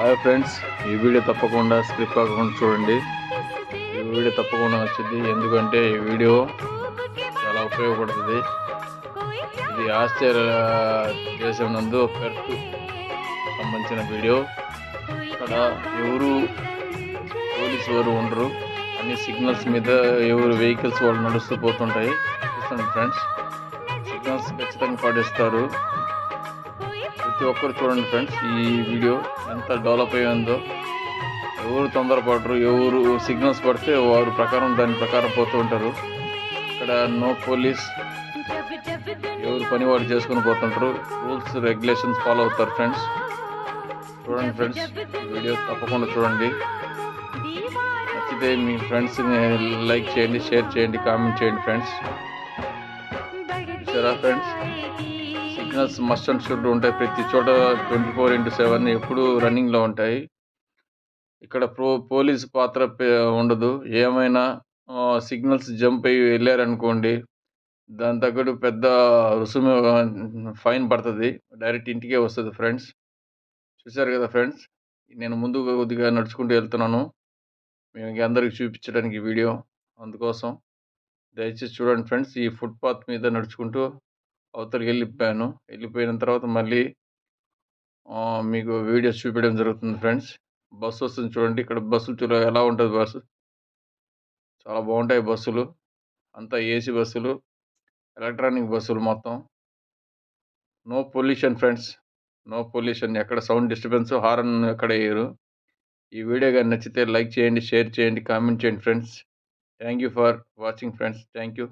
Hi friends, ఈ video తప్పకుండా script కాకుండా చూడండి. ఈ వీడియో తప్పకుండా నచ్చింది, ఎందుకంటే ఈ వీడియో చాలా ఉపయోగపడుతుంది. ఇది ఆస్ట్రేలియా దేశం నందు పెర్త్ సంబంధించిన వీడియో. ఇక్కడ ఎవరు పోలీసు వారు ఉండరు, అన్ని సిగ్నల్స్ మీద ఎవరు వెహికల్స్ వాళ్ళు నడుస్తూ పోతుంటాయి. చూడండి ఫ్రెండ్స్, సిగ్నల్స్ ఖచ్చితంగా పాటిస్తారు. ప్రతి ఒక్కరు చూడండి ఫ్రెండ్స్, ఈ వీడియో ఎంత డెవలప్ అయ్యిందో. ఎవరు తొందరపడరు, ఎవరు సిగ్నల్స్ పడితే వారు దాని ప్రకారం పోతూ ఉంటారు. ఇక్కడ నో పోలీస్, ఎవరు పని వాడు చేసుకుని పోతుంటారు. రూల్స్ రెగ్యులేషన్స్ ఫాలో అవుతారు ఫ్రెండ్స్. చూడండి ఫ్రెండ్స్, ఈ వీడియో తప్పకుండా చూడండి. నచ్చితే మీ ఫ్రెండ్స్ని లైక్ చేయండి, షేర్ చేయండి, కామెంట్ చేయండి ఫ్రెండ్స్. చూసారా friends, signals must and should ఉంటాయి ప్రతి చోట. 24/7 ఎప్పుడు రన్నింగ్లో ఉంటాయి. ఇక్కడ పోలీసు పాత్ర ఉండదు. ఏమైనా సిగ్నల్స్ జంప్ అయ్యి వెళ్ళారనుకోండి, దాని తగ్గట్టు పెద్ద రుసుము ఫైన్ పడుతుంది, డైరెక్ట్ ఇంటికే వస్తుంది ఫ్రెండ్స్. చూసారు కదా ఫ్రెండ్స్, నేను ముందు కొద్దిగా నడుచుకుంటూ వెళ్తున్నాను మీకు అందరికి చూపించడానికి వీడియో. అందుకోసం దయచేసి చూడండి ఫ్రెండ్స్. ఈ ఫుట్పాత్ మీద నడుచుకుంటూ అవతలికి వెళ్ళిపోయిన తర్వాత మళ్ళీ మీకు వీడియోస్ చూపించడం జరుగుతుంది ఫ్రెండ్స్. బస్సు వస్తుంది చూడండి. ఇక్కడ బస్సులు ఎలా ఉంటుంది, బస్సు చాలా బాగుంటాయి బస్సులు. అంతా ఏసీ బస్సులు, ఎలక్ట్రానిక్ బస్సులు మొత్తం. No pollution friends, no pollution. ఎక్కడ సౌండ్ డిస్టర్బెన్స్, హారన్ ఎక్కడ వేయరు. ఈ వీడియో కానీ నచ్చితే లైక్ చేయండి, షేర్ చేయండి, కామెంట్ చేయండి friends. Thank you for watching friends. Thank you.